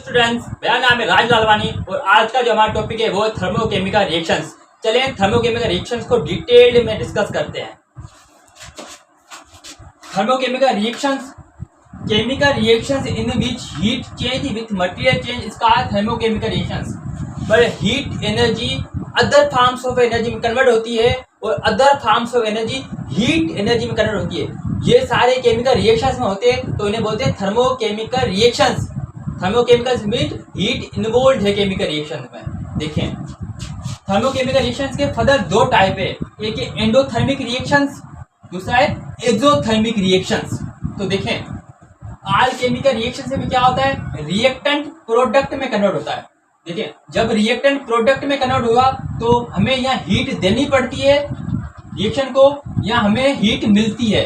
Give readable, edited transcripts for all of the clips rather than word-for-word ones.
Students, मेरा नाम है राज लालवानी और आज का जो हमारा टॉपिक है वो है थर्मोकेमिकल रिएक्शंस। चलिए थर्मोकेमिकल रिएक्शंस को डिटेल में डिस्कस करते हैं। Thermochemical reactions, chemical reactions in which heat change with material change is called thermochemical reactions. पर heat energy other forms of energy में कन्वर्ट होती है और other forms of energy heat energy में कन्वर्ट होती है। ये सारे केमिकल रिएक्शंस में होते हैं तो इन्हें बोलते हैं thermochemical reactions. Thermochemicals mean heat involve है केमिकल रिएक्शन में। देखें थर्मोकेमिकल रिएक्शंस के फर्दर दो टाइप है, एक है एंडोथर्मिक रिएक्शंस, दूसरा है एक्सोथर्मिक रिएक्शंस। तो देखें ऑल केमिकल रिएक्शन से भी क्या होता है, रिएक्टेंट प्रोडक्ट में कन्वर्ट होता है। देखिए जब रिएक्टेंट प्रोडक्ट में कन्वर्ट हुआ तो हमें यहाँ हीट देनी पड़ती है रिएक्शन को, या हमें हीट मिलती है।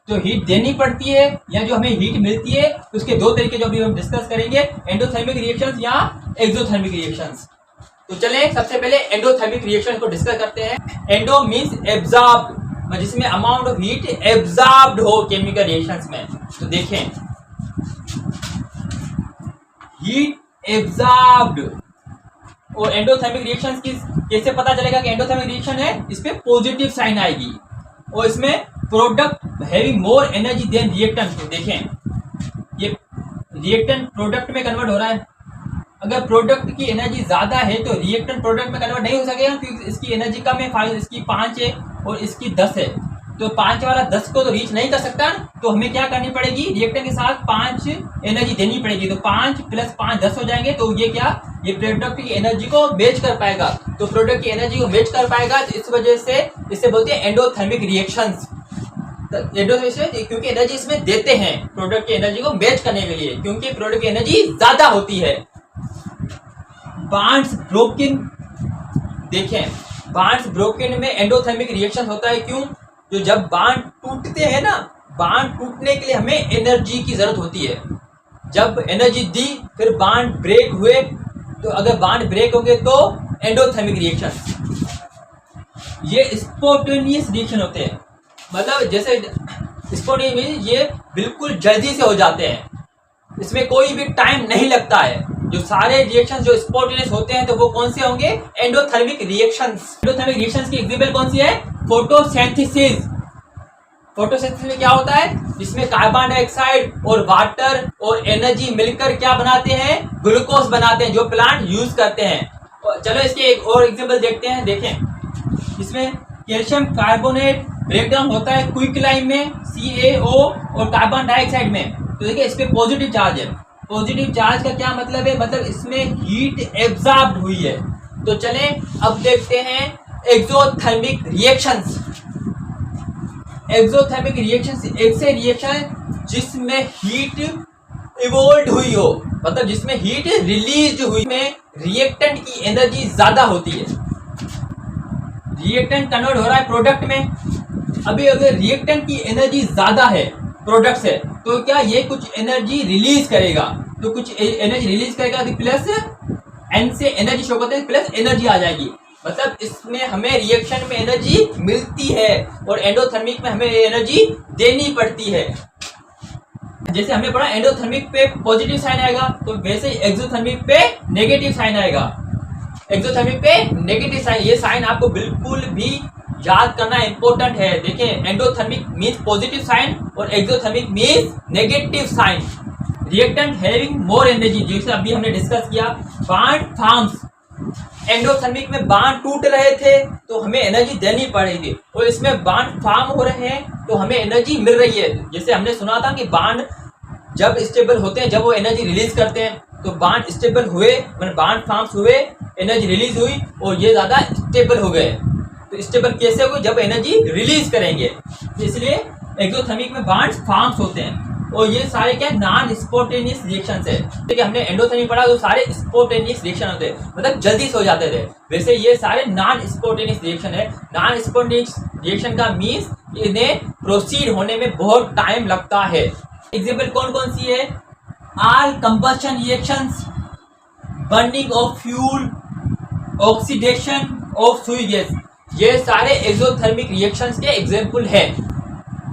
तो हीट देनी पड़ती है या जो हमें हीट मिलती है तो उसके दो तरीके जो अभी हम डिस्कस करेंगे, एंडोथर्मिक रिएक्शंस या एक्सोथर्मिक रिएक्शंस। तो चलें सबसे पहले एंडोथर्मिक रिएक्शन को डिस्कस करते हैं। एंडो मींस एब्जॉर्ब्ड, जिसमें अमाउंट ऑफ हीट एब्जॉर्ब्ड हो केमिकल रिएक्शंस में। तो देखें हीट एब्जॉर्ब्ड और एंडोथर्मिक रिएक्शंस की कैसे पता चलेगा कि एंडोथर्मिक रिएक्शन है, इस पे पॉजिटिव साइन आएगी और इसमें product having more energy than reactant. तो देखें ये रिएक्टेंट प्रोडक्ट में कन्वर्ट हो रहा है। अगर प्रोडक्ट की एनर्जी ज्यादा है तो रिएक्टेंट प्रोडक्ट में कन्वर्ट नहीं हो सकेगा क्योंकि इसकी एनर्जी कम है, इसकी 5 है और इसकी 10 है। तो 5 वाला 10 को तो रीच नहीं कर सकता, तो हमें क्या करनी पड़ेगी, रिएक्टेंट के साथ 5 एनर्जी देनी पड़ेगी। तो 5 + 5 10 हो जाएंगे। तो ये क्या, ये प्रोडक्ट की एनर्जी को मैच कर पाएगा। तो प्रोडक्ट की एनर्जी को मैच कर पाएगा तो इस वजह से इसे बोलते हैं एंडोथर्मिक रिएक्शंस। क्योंकि एनर्जी इसमें देते हैं प्रोडक्ट की एनर्जी को मैच करने के लिए, क्योंकि प्रोडक्ट की एनर्जी ज्यादा होती है। बॉन्ड्स ब्रोकन, देखें बॉन्ड्स ब्रोकन में एंडोथर्मिक रिएक्शन होता है। क्यों, जो जब बॉन्ड टूटते हैं ना, बॉन्ड टूटने के लिए हमें एनर्जी की जरूरत होती है। जब एनर्जी दी फिर बॉन्ड ब्रेक हुए, तो अगर बॉन्ड ब्रेक होंगे तो एंडोथर्मिक रिएक्शन। ये स्पॉन्टेनियस रिएक्शन होते हैं, मतलब जैसे स्पॉन्टेनियस ये बिल्कुल जल्दी से हो जाते हैं, इसमें कोई भी टाइम नहीं लगता है। जो सारे रिएक्शंस जो स्पॉन्टेनियस होते हैं तो वो कौन से होंगे, एंडोथर्मिक रिएक्शंस। एंडोथर्मिक रिएक्शंस की एग्जांपल कौन सी है, फोटोसिंथेसिस। फोटोसिंथेसिस में क्या होता है, जिसमें कार्बन डाइऑक्साइड और वाटर और एनर्जी मिलकर क्या बनाते हैं, ग्लूकोज बनाते हैं, जो प्लांट यूज करते हैं। चलो इसके एक और एग्जांपल देखते हैं। देखें इसमें कैल्शियम कार्बोनेट ब्रेकडाउन होता है क्विकलाइन में, CaO और कार्बन डाइऑक्साइड में। तो देखिए इस पे पॉजिटिव चार्ज है। पॉजिटिव चार्ज का क्या मतलब है, मतलब इसमें हीट एब्जॉर्ब्ड हुई है। तो चलें अब देखते हैं एक्सोथर्मिक रिएक्शंस। एक्सोथर्मिक रिएक्शंस ऐसे रिएक्शन जिसमें हीट इवोल्व हुई हो, मतलब जिसमें हीट रिलीज हुई, में रिएक्टेंट की एनर्जी ज्यादा होती है। रिएक्टेंट कन्वर्ट हो रहा है प्रोडक्ट में। अभी अगर रिएक्टेंट की एनर्जी ज्यादा है प्रोडक्ट से, तो क्या ये कुछ एनर्जी रिलीज करेगा, तो कुछ एनर्जी रिलीज करेगा तो प्लस एन से एनर्जी शो करते हैं, प्लस एनर्जी आ जाएगी। मतलब इसमें हमें रिएक्शन में एनर्जी मिलती है और एंडोथर्मिक में हमें एनर्जी देनी पड़ती है। जैसे हमने पढ़ा एंडोथर्मिक पे पॉजिटिव साइन आएगा, तो वैसे ही एक्सोथर्मिक पे नेगेटिव साइन आएगा। एक्सोथर्मिक पे नेगेटिव साइन, ये साइन आपको बिल्कुल भी याद करना इंपॉर्टेंट है। देखिए एंडोथर्मिक मींस पॉजिटिव साइन और exothermic means negative sign. Reactant having more energy, जैसे अभी हमने डिस्कस किया, बॉन्ड फॉर्म्स। एंडोथर्मिक में बॉन्ड टूट रहे थे तो हमें एनर्जी देनी पड़ेगी, और इसमें बॉन्ड फॉर्म हो रहे हैं तो हमें एनर्जी मिल रही है। जैसे हमने सुना था कि बॉन्ड जब स्टेबल होते हैं, जब वो एनर्जी रिलीज करते हैं, तो बॉन्ड स्टेबल हुए, मतलब बॉन्ड फॉर्म्स हुए, एनर्जी रिलीज हुई और ये ज्यादा स्टेबल हो गए। तो स्टेबल कैसे होगा, जब एनर्जी रिलीज करेंगे। इसलिए एक्सोथर्मिक में बॉन्ड्स फॉर्म्स होते हैं और ये सारे क्या नॉन स्पॉन्टेनियस रिएक्शंस है। देखिए हमने एंडोथर्मिक पढ़ा तो सारे स्पॉन्टेनियस रिएक्शन होते हैं, मतलब जल्दी से हो जाते थे। वैसे ये सारे नॉन स्पॉन्टेनियस रिएक्शन है। नॉन स्पॉन्टेनियस रिएक्शन का मींस इन्हें प्रोसीड होने में बहुत टाइम लगता है। एग्जांपल कौन कौन सी है, all combustion reactions, burning of fuel, oxidation of सुई गैस, ये सारे एक्सोथर्मिक रिएक्शंस के एग्जांपल है।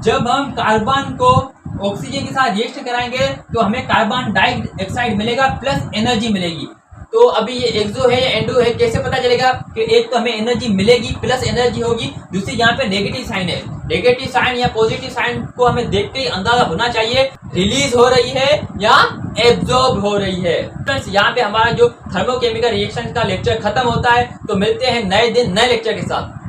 जब हम कार्बन को ऑक्सीजन के साथ रिएक्शन कराएंगे तो हमें कार्बन डाइऑक्साइड मिलेगा प्लस एनर्जी मिलेगी। तो अभी ये एक्सो है या एंडो है, कैसे पता चलेगा कि एक तो हमें एनर्जी मिलेगी प्लस एनर्जी होगी, दूसरी यहाँ पे नेगेटिव साइन है। नेगेटिव साइन या पॉजिटिव साइन को हमें देखते ही अंदाजा होना चाहिए रिलीज हो रही है या एब्जॉर्ब हो रही है। फ्रेंड्स यहाँ पे हमारा जो थर्मोकेमिकल रिएक्शन का लेक्चर खत्म होता है, तो मिलते हैं नए दिन नए लेक्चर के साथ।